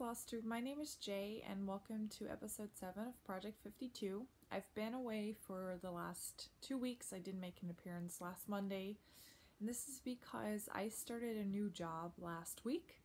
Flosstube. My name is Jay and welcome to episode 7 of Project 52. I've been away for the last 2 weeks. I did make an appearance last Monday, and this is because I started a new job last week.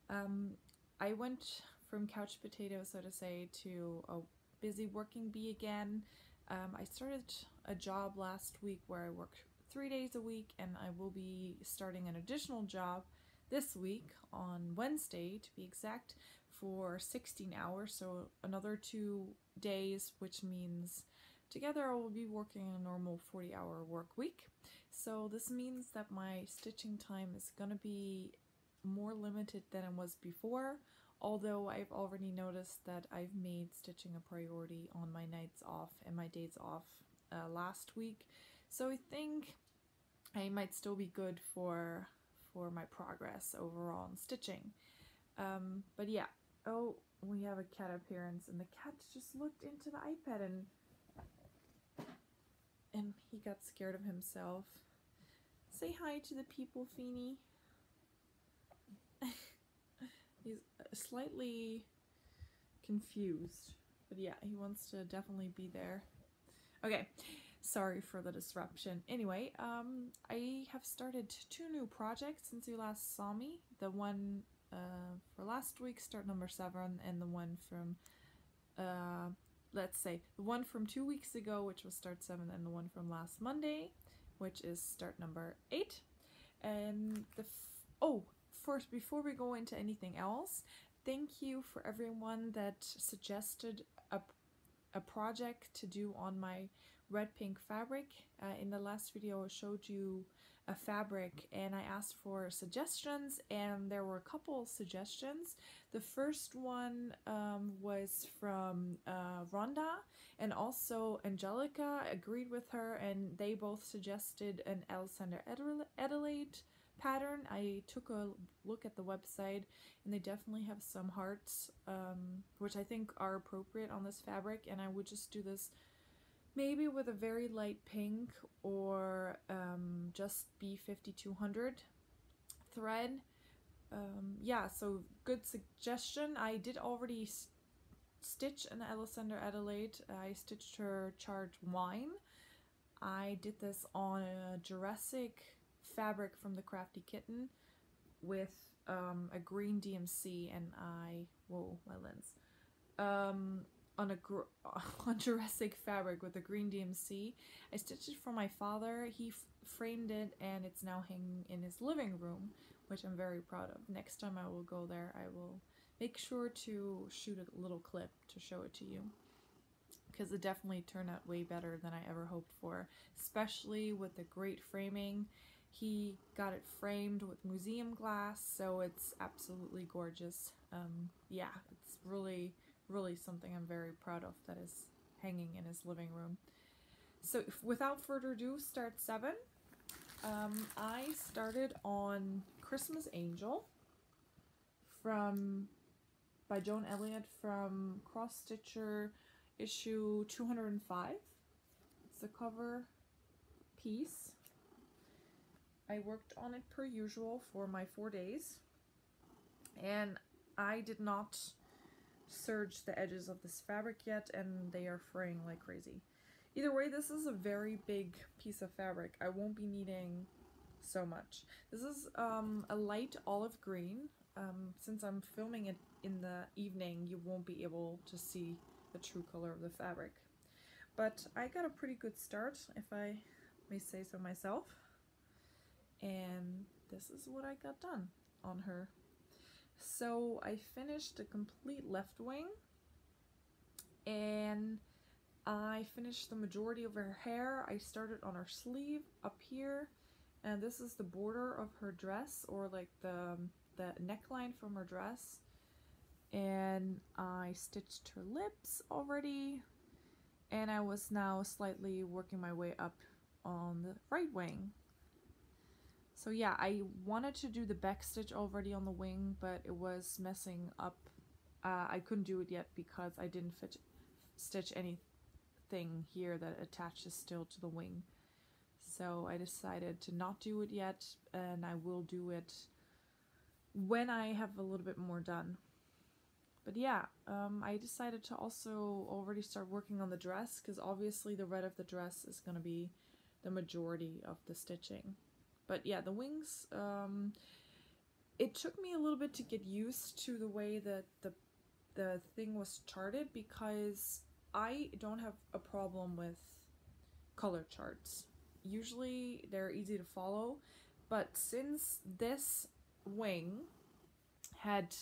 I went from couch potato, so to say, to a busy working bee again. I started a job last week where I worked 3 days a week, and I will be starting an additional job this week on Wednesday, to be exact, for 16 hours, so another 2 days, which means together I will be working a normal 40-hour work week. So this means that my stitching time is going to be more limited than it was before, although I've already noticed that I've made stitching a priority on my nights off and my days off last week, so I think I might still be good for my progress overall in stitching. But yeah, oh, we have a cat appearance, and the cat just looked into the iPad and he got scared of himself. Say hi to the people, Feeny. He's slightly confused, but yeah, he wants to definitely be there. Okay, sorry for the disruption. Anyway, I have started 2 new projects since you last saw me. The one for last week, start number 7, and the one from, let's say, the one from 2 weeks ago, which was start 7, and the one from last Monday, which is start number 8. And first, before we go into anything else, thank you for everyone that suggested a project to do on my red pink fabric. In the last video I showed you a fabric and I asked for suggestions, and there were a couple suggestions. The first one was from Rhonda, and also Angelica agreed with her, and they both suggested an Alexander Adelaide pattern. I took a look at the website and they definitely have some hearts, which I think are appropriate on this fabric, and I would just do this maybe with a very light pink or just B5200 thread. Yeah, so good suggestion. I did already stitch an Alexander Adelaide. I stitched her charred wine. I did this on a Jurassic fabric from the Crafty Kitten with a green DMC, and my lens. On Jurassic fabric with a green DMC. I stitched it for my father. He framed it, and it's now hanging in his living room, which I'm very proud of. Next time I will go there, I will make sure to shoot a little clip to show it to you, because it definitely turned out way better than I ever hoped for, especially with the great framing. He got it framed with museum glass, so it's absolutely gorgeous. Yeah, it's really something I'm very proud of that is hanging in his living room. So without further ado, start 7. I started on Christmas Angel by Joan Elliott from Cross Stitcher issue 205. It's the cover piece. I worked on it per usual for my 4 days, and I did not serge the edges of this fabric yet, and they are fraying like crazy. Either way, this is a very big piece of fabric. I won't be needing so much. This is a light olive green. Since I'm filming it in the evening, you won't be able to see the true color of the fabric. But I got a pretty good start, if I may say so myself. And this is what I got done on her. So I finished the complete left wing, and I finished the majority of her hair. I started on her sleeve up here, and this is the border of her dress, or like the neckline from her dress. And I stitched her lips already, and I was now slightly working my way up on the right wing. So yeah, I wanted to do the back stitch already on the wing, but it was messing up. I couldn't do it yet because I didn't stitch anything here that attaches still to the wing. So I decided to not do it yet, and I will do it when I have a little bit more done. But yeah, I decided to also already start working on the dress, because obviously the red of the dress is going to be the majority of the stitching. But yeah, the wings, it took me a little bit to get used to the way that the thing was charted, because I don't have a problem with color charts. Usually they're easy to follow, but since this wing had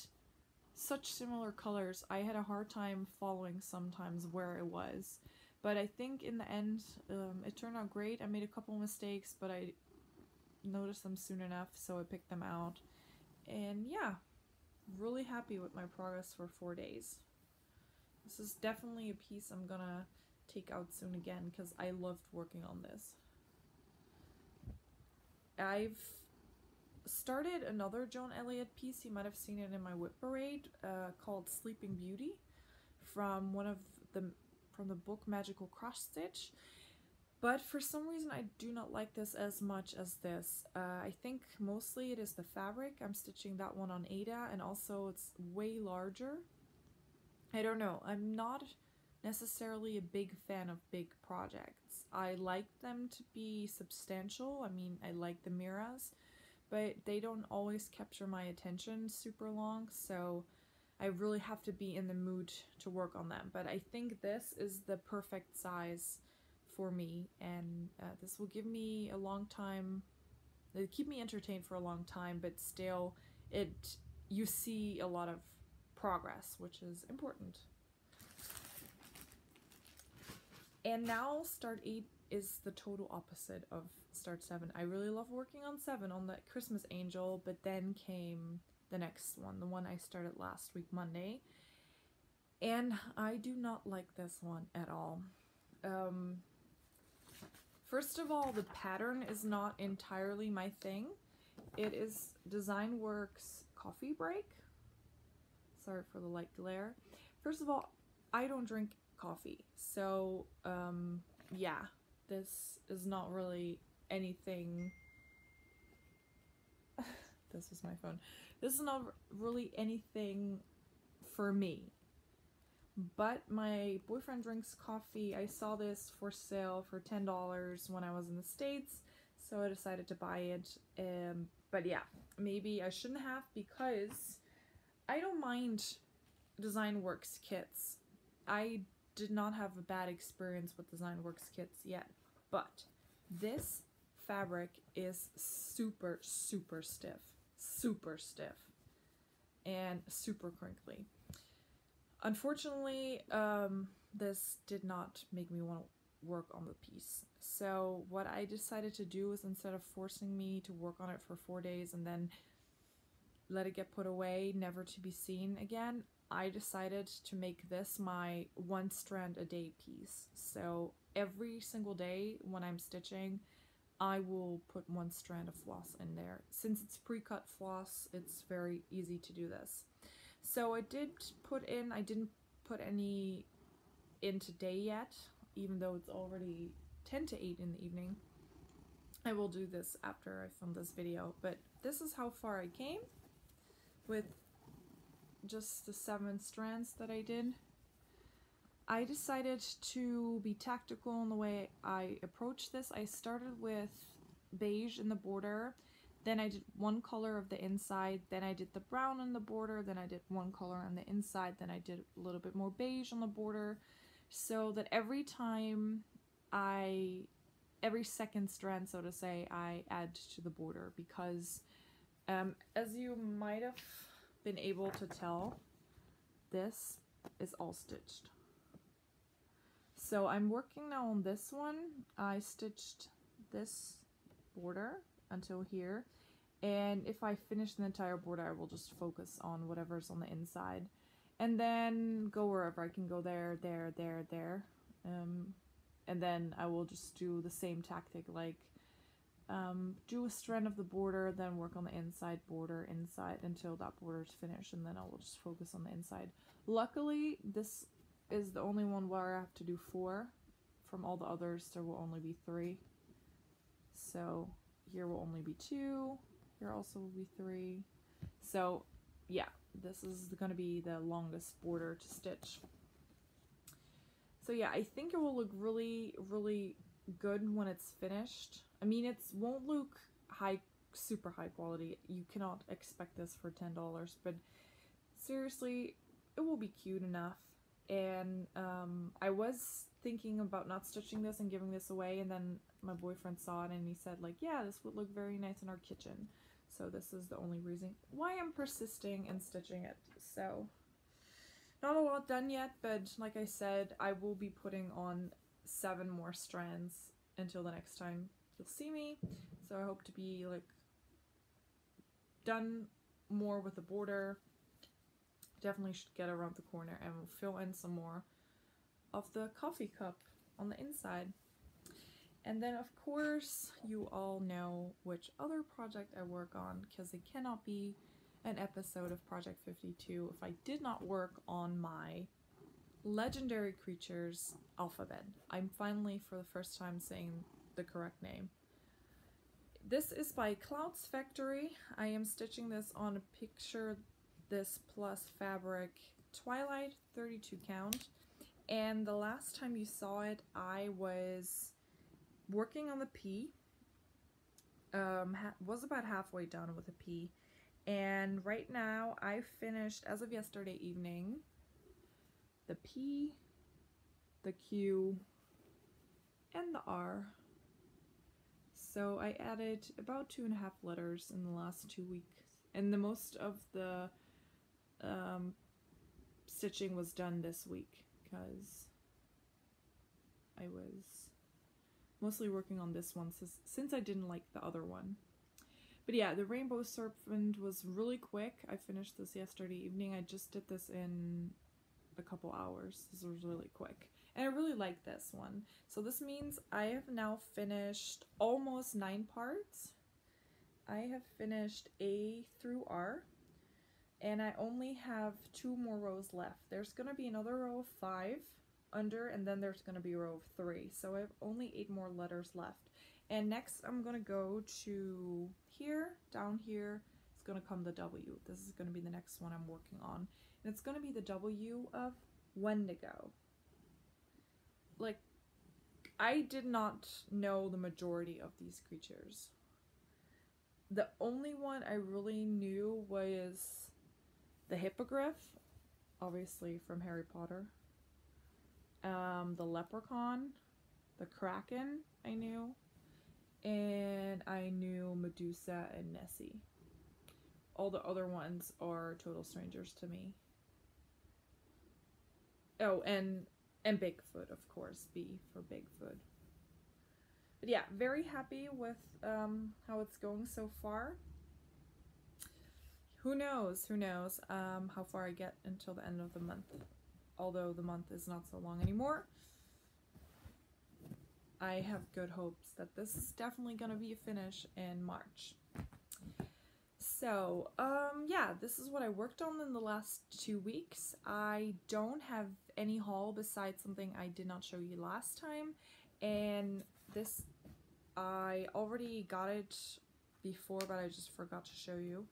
such similar colors, I had a hard time following sometimes where it was. But I think in the end, it turned out great. I made a couple mistakes, but I noticed them soon enough, so I picked them out. And yeah, really happy with my progress for 4 days. This is definitely a piece I'm gonna take out soon again, because I loved working on this. I've started another Joan Elliott piece, you might have seen it in my whip parade, called Sleeping Beauty, from the book Magical Cross Stitch. But for some reason I do not like this as much as this. I think mostly it is the fabric. I'm stitching that one on Ada, and also it's way larger. I don't know, I'm not necessarily a big fan of big projects. I like them to be substantial. I mean, I like the miras, but they don't always capture my attention super long, so I really have to be in the mood to work on them. But I think this is the perfect size for me, and this will give me a long time, it'll keep me entertained for a long time, but still you see a lot of progress, which is important. And now Start 8 is the total opposite of Start 7. I really love working on 7, on the Christmas Angel, but then came the next one, the one I started last week Monday, and I do not like this one at all. First of all, the pattern is not entirely my thing. It is Design Works Coffee Break. Sorry for the light glare. First of all, I don't drink coffee, so yeah, this is not really anything. This was my phone. This is not really anything for me. But my boyfriend drinks coffee. I saw this for sale for $10 when I was in the States, so I decided to buy it. But yeah, maybe I shouldn't have, because I don't mind Design Works kits. I did not have a bad experience with Design Works kits yet, but this fabric is super, super stiff. Super stiff. And super crinkly. Unfortunately, this did not make me want to work on the piece. So what I decided to do is, instead of forcing me to work on it for 4 days and then let it get put away, never to be seen again, I decided to make this my 1 strand a day piece. So every single day when I'm stitching, I will put 1 strand of floss in there. Since it's pre-cut floss, it's very easy to do this. So I didn't put any in today yet, even though it's already 10 to 8 in the evening. I will do this after I film this video, but this is how far I came with just the 7 strands that I did. I decided to be tactical in the way I approached this. I started with beige in the border, then I did 1 color of the inside, then I did the brown on the border, then I did 1 color on the inside, then I did a little bit more beige on the border, so that every time every second strand, so to say, I add to the border, because as you might have been able to tell, this is all stitched. So I'm working now on this one. I stitched this border until here, and if I finish the entire border, I will just focus on whatever's on the inside, and then go wherever I can go, there, there, there, there, and then I will just do the same tactic, like do a strand of the border, then work on the inside border, inside, until that border is finished, and then I will just focus on the inside. Luckily, this is the only one where I have to do 4. From all the others, there will only be 3. So here will only be 2. Here also will be 3. So yeah, this is going to be the longest border to stitch. So yeah, I think it will look really, really good when it's finished. I mean, it won't look super high quality. You cannot expect this for $10, but seriously, it will be cute enough. And I was thinking about not stitching this and giving this away, and then my boyfriend saw it and he said like, yeah, this would look very nice in our kitchen. So this is the only reason why I'm persisting and stitching it. So not a lot done yet, but like I said, I will be putting on 7 more strands until the next time you'll see me. So I hope to be like done more with the border. Definitely should get around the corner and we'll fill in some more of the coffee cup on the inside. And then of course you all know which other project I work on, because it cannot be an episode of Project 52 if I did not work on my Legendary Creatures alphabet. I'm finally for the first time saying the correct name. This is by Clouds Factory. I am stitching this on a Picture This Plus fabric Twilight 32 count, and the last time you saw it I was working on the P. Was about halfway done with the P, and right now I finished, as of yesterday evening, the P, the Q, and the R. So I added about 2.5 letters in the last 2 weeks, and the most of the stitching was done this week because I was mostly working on this one since I didn't like the other one. But yeah, the Rainbow Serpent was really quick. I finished this yesterday evening. I just did this in a couple hours. This was really quick. And I really like this one. So this means I have now finished almost 9 parts. I have finished A through R. And I only have 2 more rows left. There's going to be another row of 5 under, and then there's going to be a row of 3. So I have only 8 more letters left. And next I'm going to go to here, down here, it's going to come the W. This is going to be the next one I'm working on. And it's going to be the W of Wendigo. Like, I did not know the majority of these creatures. The only one I really knew was the Hippogriff, obviously from Harry Potter. The Leprechaun, the Kraken I knew, and I knew Medusa and Nessie. All the other ones are total strangers to me. Oh, and Bigfoot, of course, B for Bigfoot. But yeah, very happy with how it's going so far. Who knows how far I get until the end of the month. Although the month is not so long anymore. I have good hopes that this is definitely going to be a finish in March. So, yeah, this is what I worked on in the last 2 weeks. I don't have any haul besides something I did not show you last time. And this, I already got it before, but I just forgot to show you.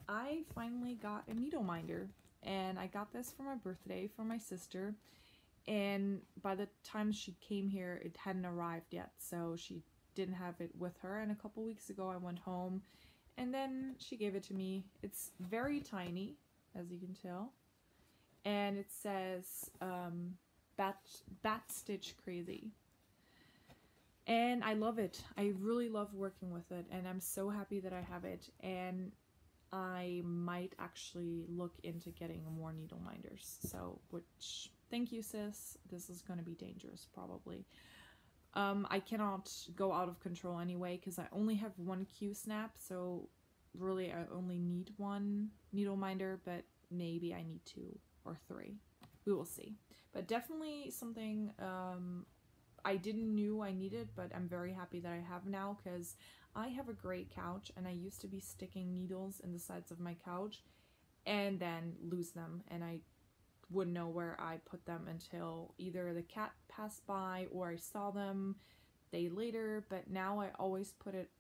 I finally got a needle minder, and I got this for my birthday for my sister, and by the time she came here it hadn't arrived yet, so she didn't have it with her, and a couple weeks ago I went home and then she gave it to me. It's very tiny, as you can tell, and it says bat stitch crazy. And I love it. I really love working with it, and I'm so happy that I have it, and I might actually look into getting more needle minders. So, which, thank you sis, this is going to be dangerous probably. I cannot go out of control anyway because I only have 1 Q snap, so really I only need 1 needle minder, but maybe I need 2 or 3. We will see. But definitely something I didn't knew I needed, but I'm very happy that I have now, because I have a great couch and I used to be sticking needles in the sides of my couch and then lose them, and I wouldn't know where I put them until either the cat passed by or I saw them a day later. But now I always put it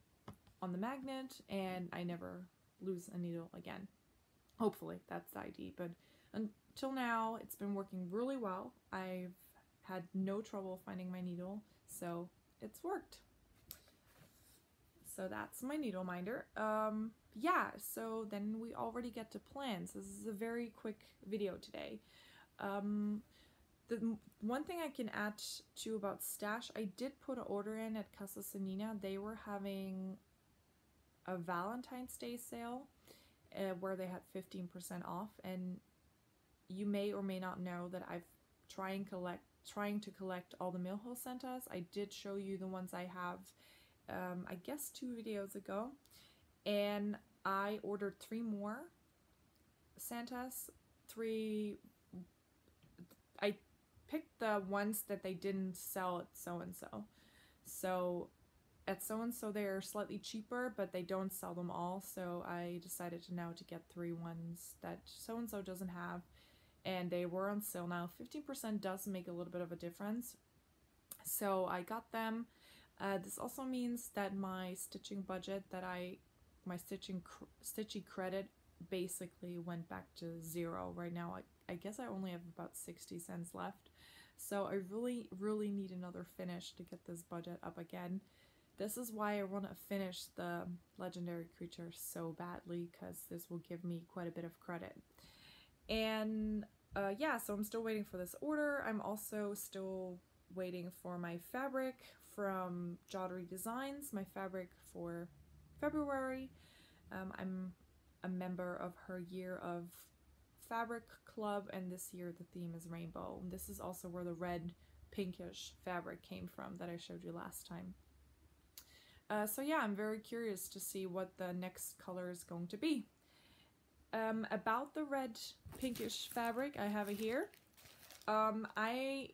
on the magnet and I never lose a needle again. Hopefully, that's the idea. But until now, it's been working really well. I've had no trouble finding my needle, so it's worked. So that's my needle minder. Yeah, so then we already get to plans. This is a very quick video today. The one thing I can add to about Stash, I did put an order in at Casa Sanina. They were having a Valentine's Day sale where they had 15% off, and you may or may not know that I've trying to collect all the Millhill Santas. I did show you the ones I have, I guess 2 videos ago, and I ordered 3 more Santas. I picked the ones that they didn't sell at so-and-so. So at so-and-so they're slightly cheaper, but they don't sell them all, so I decided to get 3 ones that so-and-so doesn't have, and they were on sale now. 15% does make a little bit of a difference, so I got them. This also means that my stitching budget, my stitchy credit basically went back to 0 right now. I guess I only have about 60 cents left, so I really need another finish to get this budget up again. This is why I want to finish the legendary creature so badly, because this will give me quite a bit of credit. And yeah, so I'm still waiting for this order. I'm also still waiting for my fabric from Joddery Designs, my fabric for February. I'm a member of her Year of Fabric Club, and this year the theme is rainbow. And this is also where the red pinkish fabric came from that I showed you last time. So yeah, I'm very curious to see what the next color is going to be. About the red pinkish fabric, I have it here. I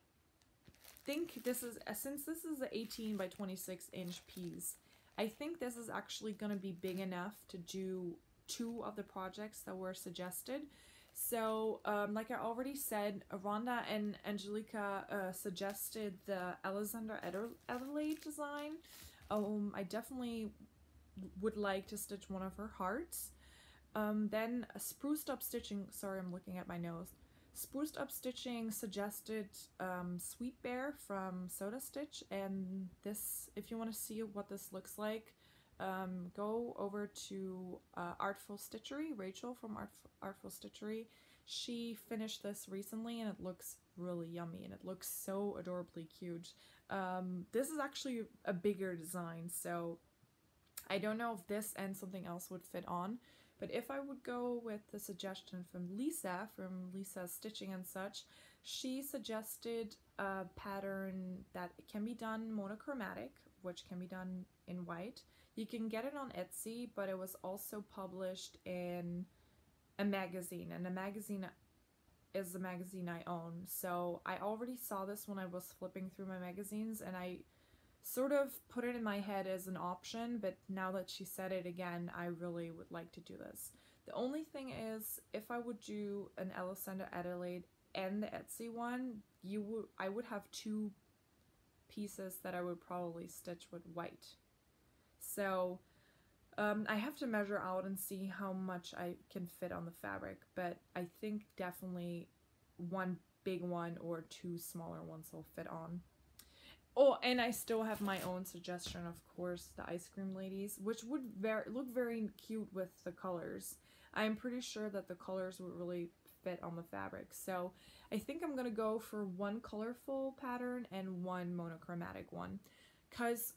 think this is, since this is an 18 by 26 inch piece, I think this is actually going to be big enough to do 2 of the projects that were suggested. So like I already said, Rhonda and Angelica suggested the Alexander Adelaide design. I definitely would like to stitch one of her hearts. Then Spruced Up Stitching, sorry, I'm looking at my nose. Spruced Up Stitching suggested Sweet Bear from Soda Stitch, and this, if you want to see what this looks like, go over to Artful Stitchery, Rachel from Artful Stitchery. She finished this recently and it looks really yummy and it looks so adorably cute. This is actually a bigger design, so I don't know if this and something else would fit on, but if I would go with the suggestion from Lisa's Stitching and Such, she suggested a pattern that can be done monochromatic, which can be done in white. You can get it on Etsy, but it was also published in a magazine, and a magazine is the magazine I own. So I already saw this when I was flipping through my magazines, and I sort of put it in my head as an option, but now that she said it again, I really would like to do this. The only thing is, if I would do an Alexander Adelaide and the Etsy one, I would have 2 pieces that I would probably stitch with white. So I have to measure out and see how much I can fit on the fabric, but I think definitely 1 big one or 2 smaller ones will fit on. Oh, and I still have my own suggestion, of course, the Ice Cream Ladies, which would look very cute with the colors. I'm pretty sure that the colors would really fit on the fabric, so I think I'm gonna go for 1 colorful pattern and 1 monochromatic one, because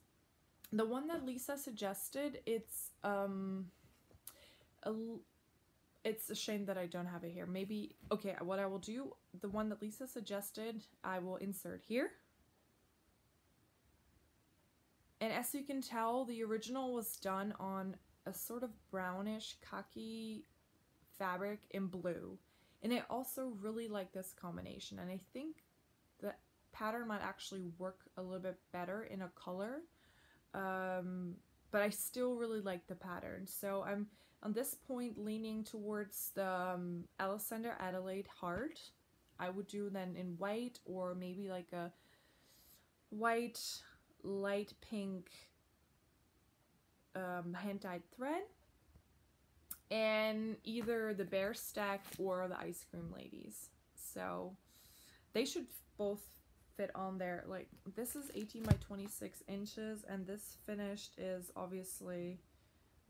the one that Lisa suggested, it's a shame that I don't have it here. Maybe, okay, what I will do, the one that Lisa suggested, I will insert here. And as you can tell, the original was done on a sort of brownish khaki fabric in blue. And I also really like this combination, and I think the pattern might actually work a little bit better in a color. But I still really like the pattern, so I'm on this point leaning towards the Alexander Adelaide heart. I would do then in white, or maybe like a white light pink hand-dyed thread. and either the bear stack or the ice cream ladies. So they should both fit on there. Like, this is 18 by 26 inches, and this finished is obviously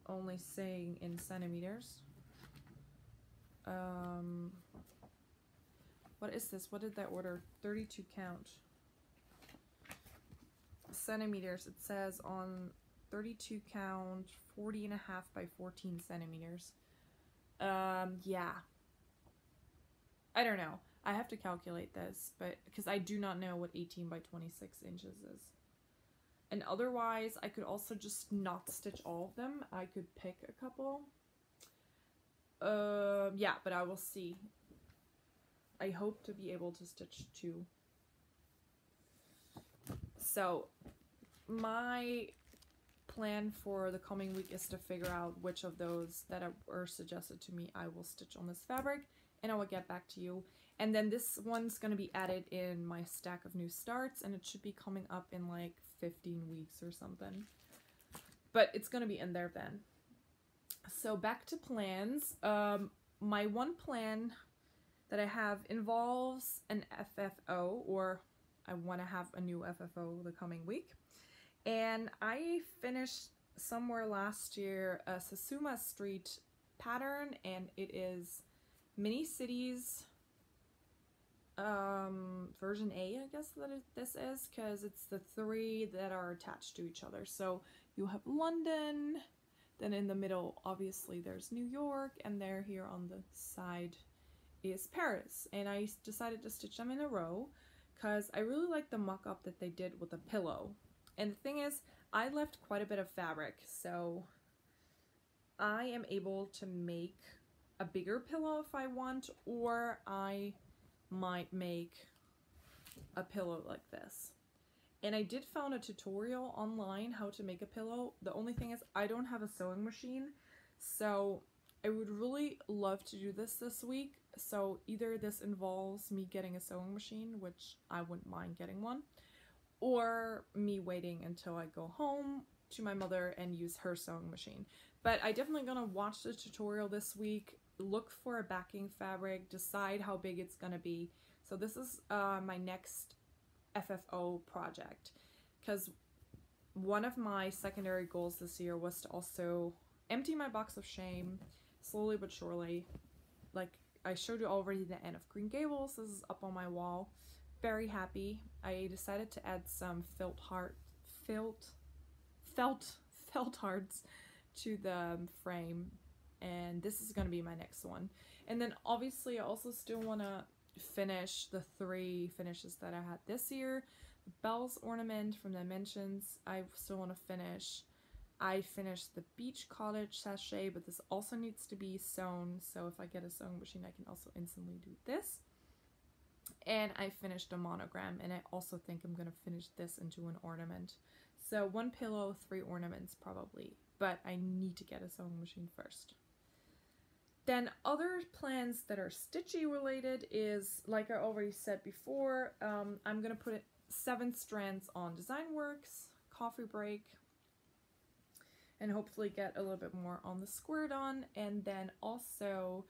only saying in centimeters. What is this? What did that order? 32 count. Centimeters. It says on 32 count, 40 and a half by 14 centimeters. Yeah. I don't know. I have to calculate this, but because I do not know what 18 by 26 inches is. And otherwise, I could also just not stitch all of them. I could pick a couple. Yeah, but I will see. I hope to be able to stitch 2. So, my plan for the coming week is to figure out which of those that are suggested to me I will stitch on this fabric, and I will get back to you. And then this one's going to be added in my stack of new starts, and it should be coming up in like 15 weeks or something. But it's going to be in there then. So back to plans. My one plan that I have involves an FFO, or I want to have a new FFO the coming week. And I finished somewhere last year a Satsuma Street pattern, and it is Mini Cities version A, I guess this is, because it's the 3 that are attached to each other. So you have London, then in the middle obviously there's New York, and there here on the side is Paris. And I decided to stitch them in a row because I really like the mock-up that they did with the pillow. And the thing is, I left quite a bit of fabric, so I am able to make a bigger pillow if I want, or I might make a pillow like this. And I did found a tutorial online how to make a pillow. The only thing is I don't have a sewing machine, so I would really love to do this week. So either this involves me getting a sewing machine, which I wouldn't mind getting one, or me waiting until I go home to my mother and use her sewing machine. But I definitely gonna watch the tutorial this week, look for a backing fabric, decide how big it's gonna be. So this is my next FFO project, because one of my secondary goals this year was to also empty my box of shame slowly but surely. Like I showed you already the end of Green Gables. This is up on my wall. Very happy. I decided to add some felt hearts to the frame, and this is going to be my next one. And then obviously I also still want to finish the 3 finishes that I had this year. The bells ornament from Dimensions I still want to finish. I finished the beach cottage sachet, but this also needs to be sewn, so if I get a sewing machine I can also instantly do this. And I finished a monogram, and I also think I'm going to finish this into an ornament. So 1 pillow, 3 ornaments probably, but I need to get a sewing machine first. Then other plans that are stitchy related is, like I already said before, I'm going to put 7 strands on Designworks, coffee break, and hopefully get a little bit more on the square done. And then also,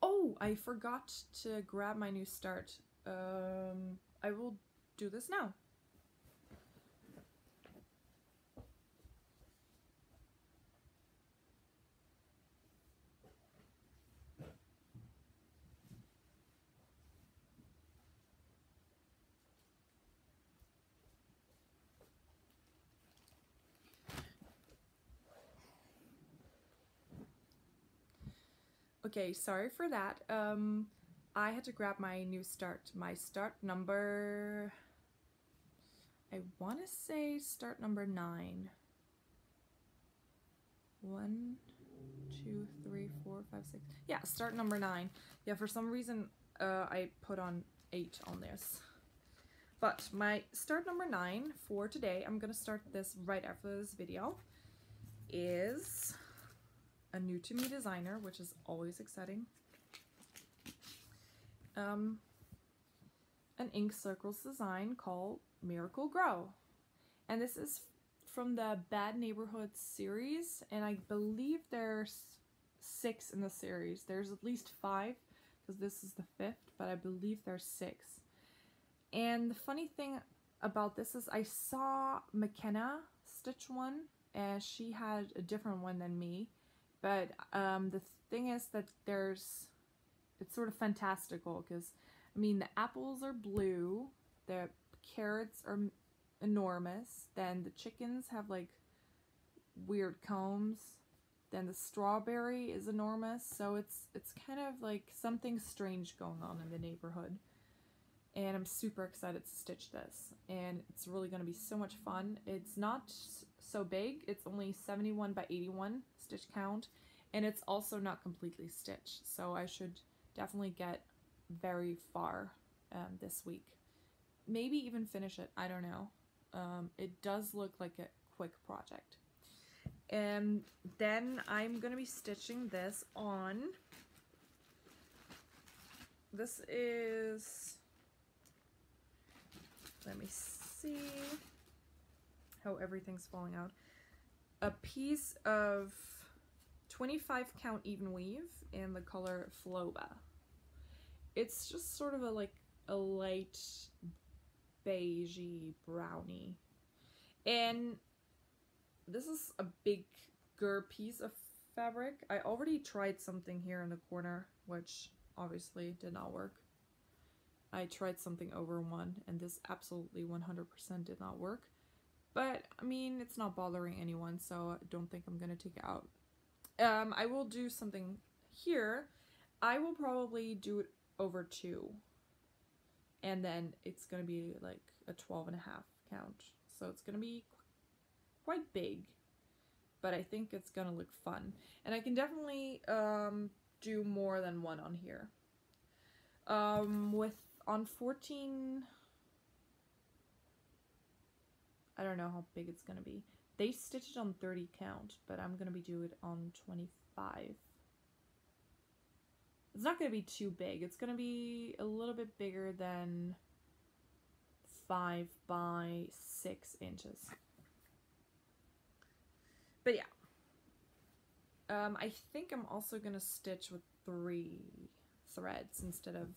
oh, I forgot to grab my new start. I will do this now. Okay, sorry for that. I had to grab my new start. My start number, I want to say start number 9. 1, 2, 3, 4, 5, 6. Yeah, start number 9. Yeah, for some reason I put on 8 on this. But my start number 9 for today, I'm going to start this right after this video, is a new to me designer, which is always exciting. An ink circles design called Miracle Grow, and this is from the Bad Neighborhood series, and I believe they're 6 in the series. There's at least 5 because this is the 5th, but I believe there's 6. And the funny thing about this is I saw McKenna stitch one, and she had a different one than me. But the thing is that it's sort of fantastical because, I mean, the apples are blue, the carrots are enormous, then the chickens have like weird combs, then the strawberry is enormous, so it's kind of like something strange going on in the neighborhood. And I'm super excited to stitch this, and it's really going to be so much fun. It's not so big, it's only 71 by 81 stitch count, and it's also not completely stitched, so I should definitely get very far this week. Maybe even finish it, I don't know. It does look like a quick project. And then I'm going to be stitching this on. This is, let me see how everything's falling out. A piece of 25 count even weave in the color Floba. It's just sort of a light beigey brownie. And this is a bigger piece of fabric. I already tried something here in the corner, which obviously did not work. I tried something over one, and this absolutely 100% did not work. But, I mean, it's not bothering anyone, so I don't think I'm going to take it out. I will do something here. I will probably do it over 2. And then it's going to be like a 12.5 count. So it's going to be quite big. But I think it's going to look fun. And I can definitely do more than one on here. On 14... I don't know how big it's going to be. They stitched it on 30 count, but I'm going to be doing it on 25. It's not going to be too big. It's going to be a little bit bigger than 5 by 6 inches. But yeah. I think I'm also going to stitch with 3 threads instead of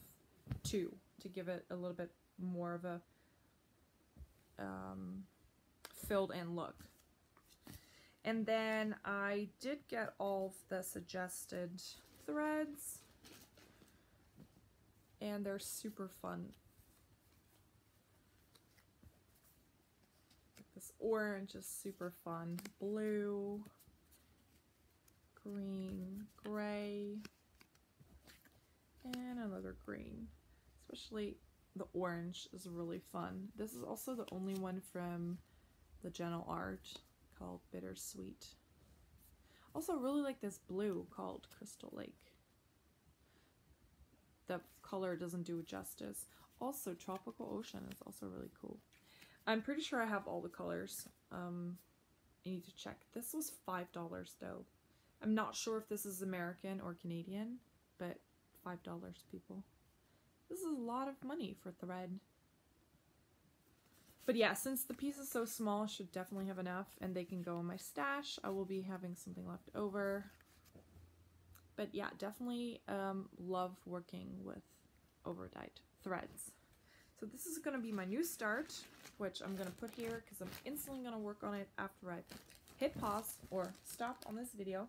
2 to give it a little bit more of a filled in look. And then I did get all of the suggested threads, and they're super fun. This orange is super fun. Blue, green, gray, and another green. Especially the orange is really fun. This is also the only one from the Gentle Art called Bittersweet. Also really like this blue called Crystal Lake. The color doesn't do it justice. Also Tropical Ocean is also really cool. I'm pretty sure I have all the colors. I need to check. This was $5 though. I'm not sure if this is American or Canadian, but $5 people. This is a lot of money for thread. But yeah, since the piece is so small, I should definitely have enough, and they can go in my stash. I will be having something left over. But yeah, definitely love working with overdyed threads. So this is going to be my new start, which I'm going to put here because I'm instantly going to work on it after I hit pause or stop on this video.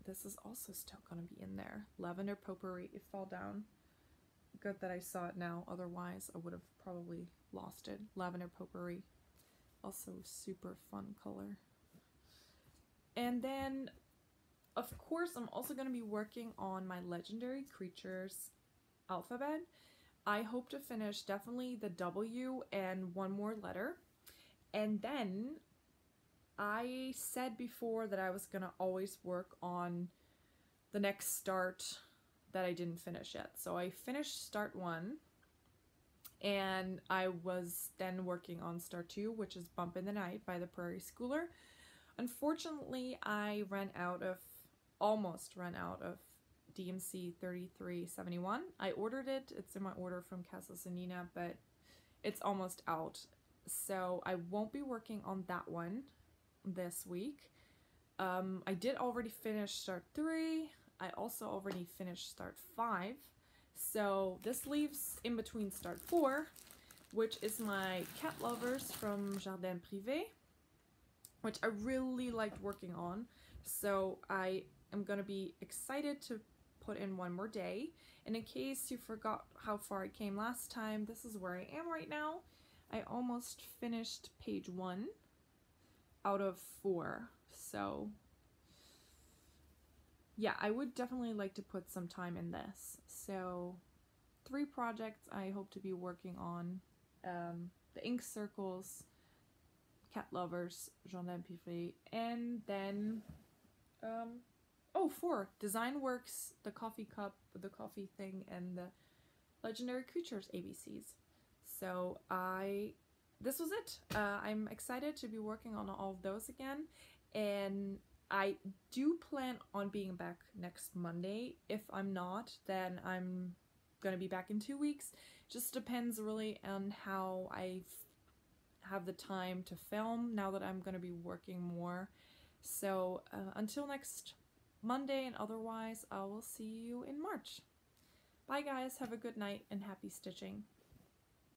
This is also still going to be in there. Lavender Potpourri. It fell down. Good that I saw it now, otherwise I would have probably lost it. Lavender Potpourri. Also super fun color. And then, of course, I'm also going to be working on my Legendary Creatures alphabet. I hope to finish definitely the W and one more letter. And then, I said before that I was going to always work on the next start that I didn't finish yet. So I finished start 1, and I was then working on start 2, which is Bump in the Night by the Prairie Schooler. Unfortunately, I almost ran out of DMC 3371. I ordered it. It's in my order from Casa Sanina, but it's almost out. So I won't be working on that one. this week. I did already finish start 3. I also already finished start 5. So this leaves in between start 4, which is my cat lovers from Jardin Privé, which I really liked working on. So I am going to be excited to put in one more day. And in case you forgot how far I came last time, this is where I am right now. I almost finished page 1 out of 4. So yeah, I would definitely like to put some time in this. So 3 projects I hope to be working on. The ink circles, cat lovers, Jardin Privé, and then 4 design works, the coffee cup, the coffee thing, and the legendary creatures ABCs. So this was it. I'm excited to be working on all of those again, and I do plan on being back next Monday. If I'm not, then I'm gonna be back in 2 weeks. Just depends really on how I have the time to film now that I'm gonna be working more. So until next Monday, and otherwise I will see you in March. Bye guys, have a good night and happy stitching.